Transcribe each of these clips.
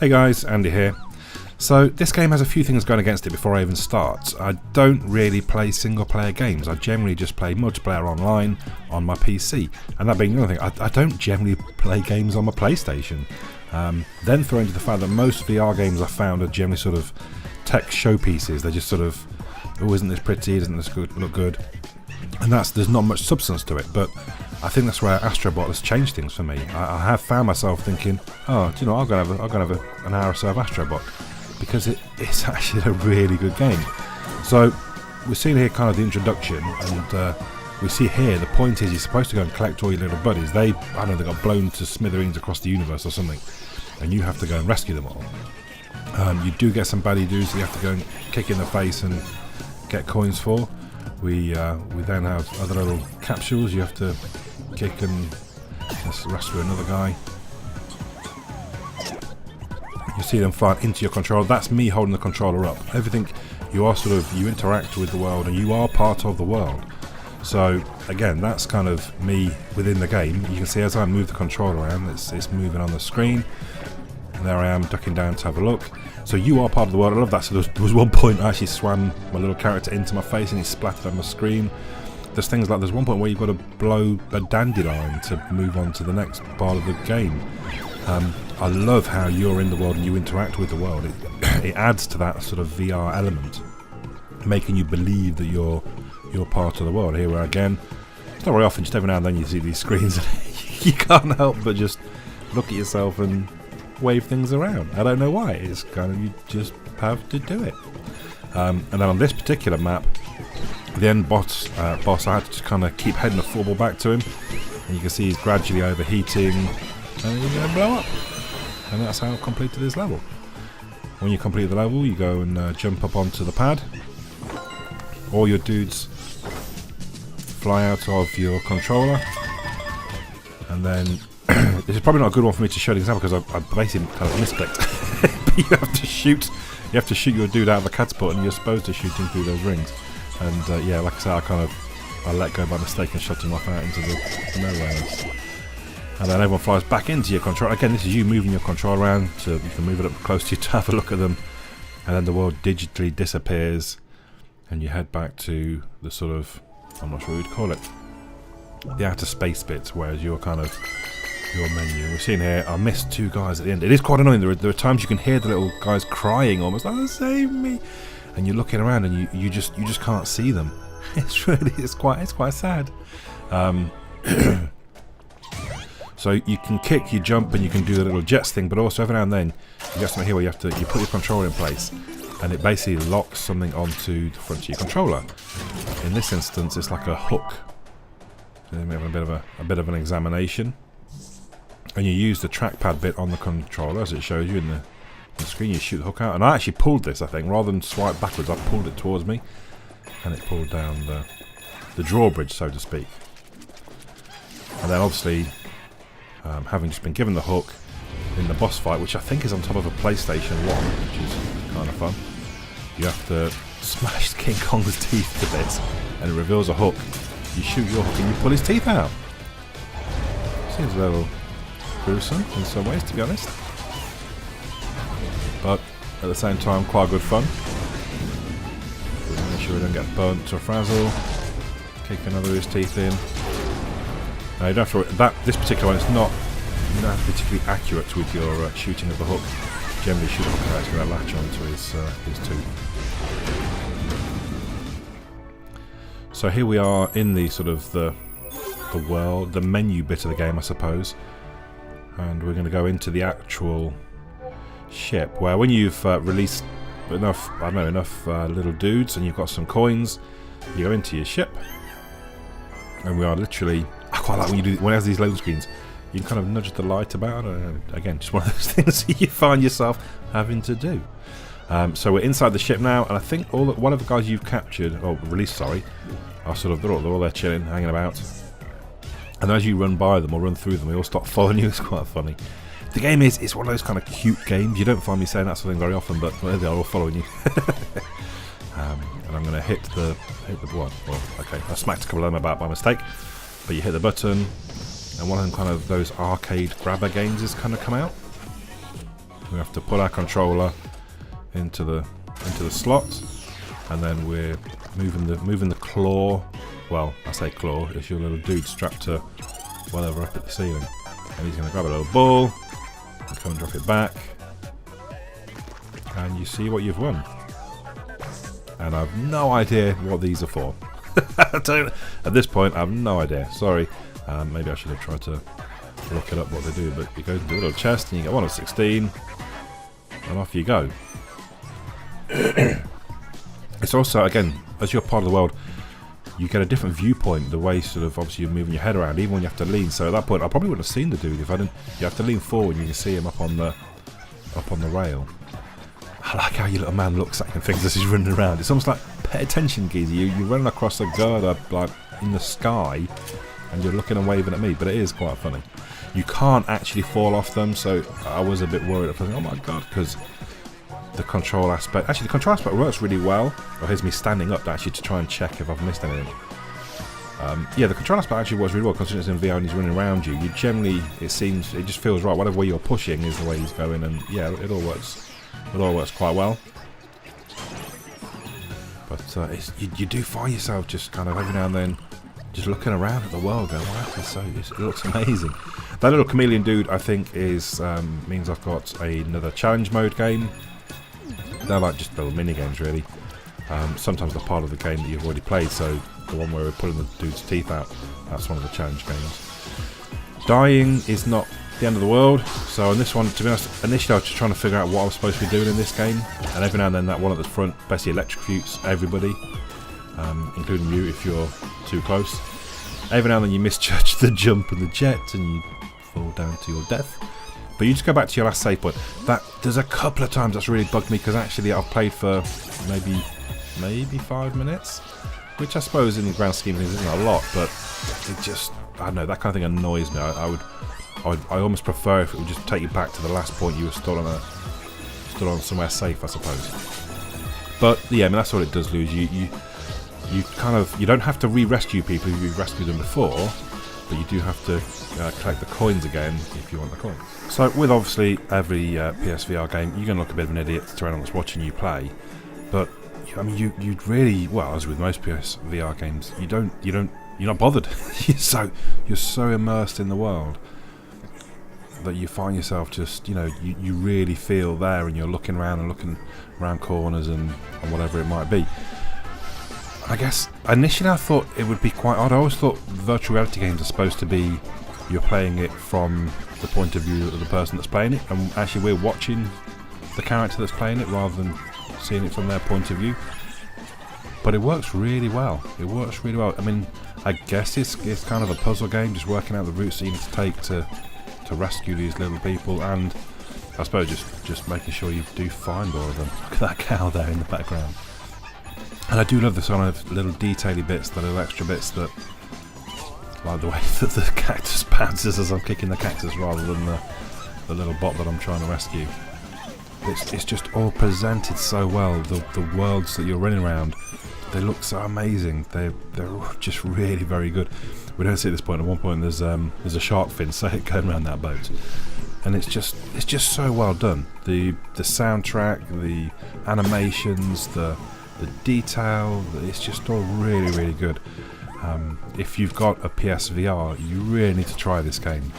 Hey guys, Andy here. So this game has a few things going against it before I even start. I don't really play single player games. I generally just play multiplayer online on my PC. And that being another thing, I don't generally play games on my PlayStation. Then throw into the fact that most VR games I found are generally sort of tech showpieces. They're just sort of, oh, isn't this pretty, doesn't this look good? And there's not much substance to it, but I think that's where Astro Bot has changed things for me. I have found myself thinking, oh, do you know, I'll go and have an hour or so of Astro Bot, because it's actually a really good game. So we're seeing here kind of the introduction, and we see here the point is you're supposed to go and collect all your little buddies. I don't know, they got blown to smithereens across the universe or something, and you have to go and rescue them all. You do get some baddie dudes that you have to go and kick in the face and get coins for. We then have other little capsules you have to kick and rescue another guy. You see them fly into your controller. That's me holding the controller up. Everything you interact with the world, and you are part of the world. So again, that's kind of me within the game. You can see as I move the controller around, it's moving on the screen. And there I am ducking down to have a look. So you are part of the world. I love that. So there was one point I actually swam my little character into my face and he splattered on the screen. There's things like, there's one point where you've got to blow a dandelion to move on to the next part of the game. I love how you're in the world and you interact with the world. It adds to that sort of VR element, making you believe that you're part of the world. Here, where again, it's not very often, just every now and then you see these screens and you can't help but just look at yourself and wave things around. I don't know why. It's kind of, you just have to do it. And then on this particular map, the end boss, I had to kind of keep heading the full ball back to him, and you can see he's gradually overheating, and he's going to blow up. And that's how I completed this level. When you complete the level, you go and jump up onto the pad. All your dudes fly out of your controller, and then this is probably not a good one for me to show the example because I basically kind of misclicked. But you have to shoot your dude out of a catapult, and you're supposed to shoot him through those rings. And yeah, like I said, I let go by mistake and shot him off out into the nowhere. And then everyone flies back into your controller. Again, this is you moving your controller around, so you can move it up close to you to have a look at them. And then the world digitally disappears, and you head back to the sort of, I'm not sure what you'd call it, the outer space bits, whereas you're kind of your menu. We're seeing here, I missed two guys at the end. It is quite annoying. There are times you can hear the little guys crying almost, oh, save me. And you're looking around and you just can't see them. It's quite sad. So you can kick, you jump, and you can do the little jets thing, but also every now and then you get something here where you put your controller in place, and it basically locks something onto the front of your controller. In this instance, it's like a hook. So we have a bit of an examination, and you use the trackpad bit on the controller as it shows you in the screen. You shoot the hook out, and I actually pulled this. I think rather than swipe backwards, I pulled it towards me, and it pulled down the drawbridge, so to speak. And then obviously, having just been given the hook in the boss fight, which I think is on top of a PlayStation 1, which is kind of fun, you have to smash King Kong's teeth to bits, and it reveals a hook. You shoot your hook and you pull his teeth out. Seems a little gruesome in some ways, to be honest, but at the same time quite good fun. Make sure we don't get burnt to a frazzle. Kick another of his teeth in. Now you don't have to, this particular one, you're not particularly accurate with your shooting of the hook. Generally shoot the hook and actually latch onto his tooth. So here we are in the sort of the world, the menu bit of the game, I suppose. And we're going to go into the actual ship, where when you've released enough little dudes and you've got some coins, you go into your ship, and we are literally, I quite like when it has these load screens, you can kind of nudge the light about. Again, just one of those things you find yourself having to do. So we're inside the ship now, and I think one of the guys you've captured, or released, sorry, are sort of, they're all there chilling, hanging about. And as you run by them or run through them, they all start following you. It's quite funny. The game it's one of those kind of cute games. You don't find me saying that sort of thing very often, but they are all following you. And I'm going to hit the one. Well, okay, I smacked a couple of them about by mistake, but you hit the button, and one of them kind of those arcade grabber games has kind of come out. We have to put our controller into the slot, and then we're moving the claw. Well, I say claw. It's your little dude strapped to whatever up at the ceiling, and he's going to grab a little ball and come and drop it back, and you see what you've won. And I've no idea what these are for. At this point, I have no idea. Sorry. Maybe I should have tried to look it up what they do, but you go to the little chest and you get 1 of 16, and off you go. It's also, again, as you're part of the world, you get a different viewpoint, the way sort of obviously you're moving your head around, even when you have to lean. So at that point, I probably wouldn't have seen the dude if I didn't. You have to lean forward and you can see him up on the rail. I like how your little man looks at you and thinks as he's running around. It's almost like, pay attention, geezer. You're running across a girder like in the sky, and you're looking and waving at me. But it is quite funny. You can't actually fall off them, so I was a bit worried. I was like, oh my god, because the control aspect. Actually, the control aspect works really well. Oh, here's me standing up actually to try and check if I've missed anything. Yeah, the control aspect actually works really well, considering it's in VR and he's running around you. You generally, it just feels right. Whatever way you're pushing is the way he's going, and yeah, it all works. It all works quite well. But you do find yourself just kind of every now and then just looking around at the world, going, wow, it looks amazing. That little chameleon dude, I think, means I've got another challenge mode game. They're like just little mini games, really. Sometimes they're part of the game that you've already played. So the one where we're pulling the dude's teeth out, that's one of the challenge games. Dying is not the end of the world. So on this one, to be honest, initially I was just trying to figure out what I was supposed to be doing in this game, and every now and then that one at the front basically electrocutes everybody, including you if you're too close. Every now and then you misjudge the jump and the jet and you fall down to your death. But you just go back to your last save point. There's a couple of times that's really bugged me, because actually I've played for maybe 5 minutes, which I suppose in the grand scheme of things isn't a lot, but it just, I don't know, that kind of thing annoys me. I almost prefer if it would just take you back to the last point you were stood on somewhere safe, I suppose. But yeah, I mean, that's what it does lose. You don't have to re-rescue people if you've rescued them before, but you do have to collect the coins again if you want the coins. So with obviously every PSVR game, you're going to look a bit of an idiot to anyone that's watching you play. But I mean, you'd really, well, as with most PSVR games, you're not bothered. you're so immersed in the world that you find yourself just, you really feel there, and you're looking around and looking around corners and whatever it might be. I guess initially I thought it would be quite odd. I always thought virtual reality games are supposed to be you're playing it from the point of view of the person that's playing it, and actually we're watching the character that's playing it rather than seeing it from their point of view. But it works really well. It works really well. I mean, I guess it's kind of a puzzle game, just working out the routes that you need to take to rescue these little people, and I suppose just making sure you do find all of them. Look at that cow there in the background. And I do love the sort of little detaily bits, the little extra bits that, like the way that the cactus bounces as I'm kicking the cactus rather than the little bot that I'm trying to rescue. It's just all presented so well. The worlds that you're running around, they look so amazing. They're just really very good. We don't see at this point. At one point, there's a shark fin going around that boat, and it's just so well done. The soundtrack, the animations, the detail, it's just all really, really good. If you've got a PSVR, you really need to try this game.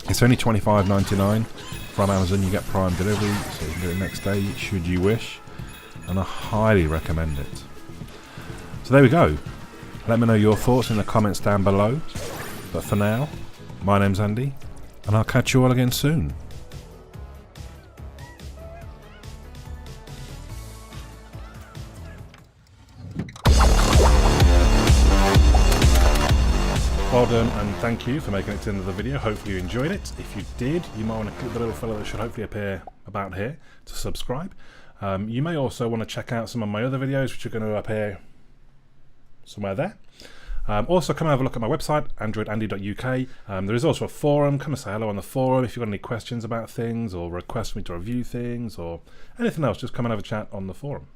It's only $25.99 from Amazon. You get Prime delivery, so you can get it next day should you wish, and I highly recommend it. So there we go. Let me know your thoughts in the comments down below. But for now, my name's Andy, and I'll catch you all again soon. Well done, and thank you for making it to the end of the video. Hopefully you enjoyed it. If you did, you might want to click the little fellow that should hopefully appear about here to subscribe. You may also want to check out some of my other videos, which are going to appear somewhere there. Also, come and have a look at my website, androidandy.uk. There is also a forum. Come and say hello on the forum if you've got any questions about things, or request me to review things, or anything else. Just come and have a chat on the forum.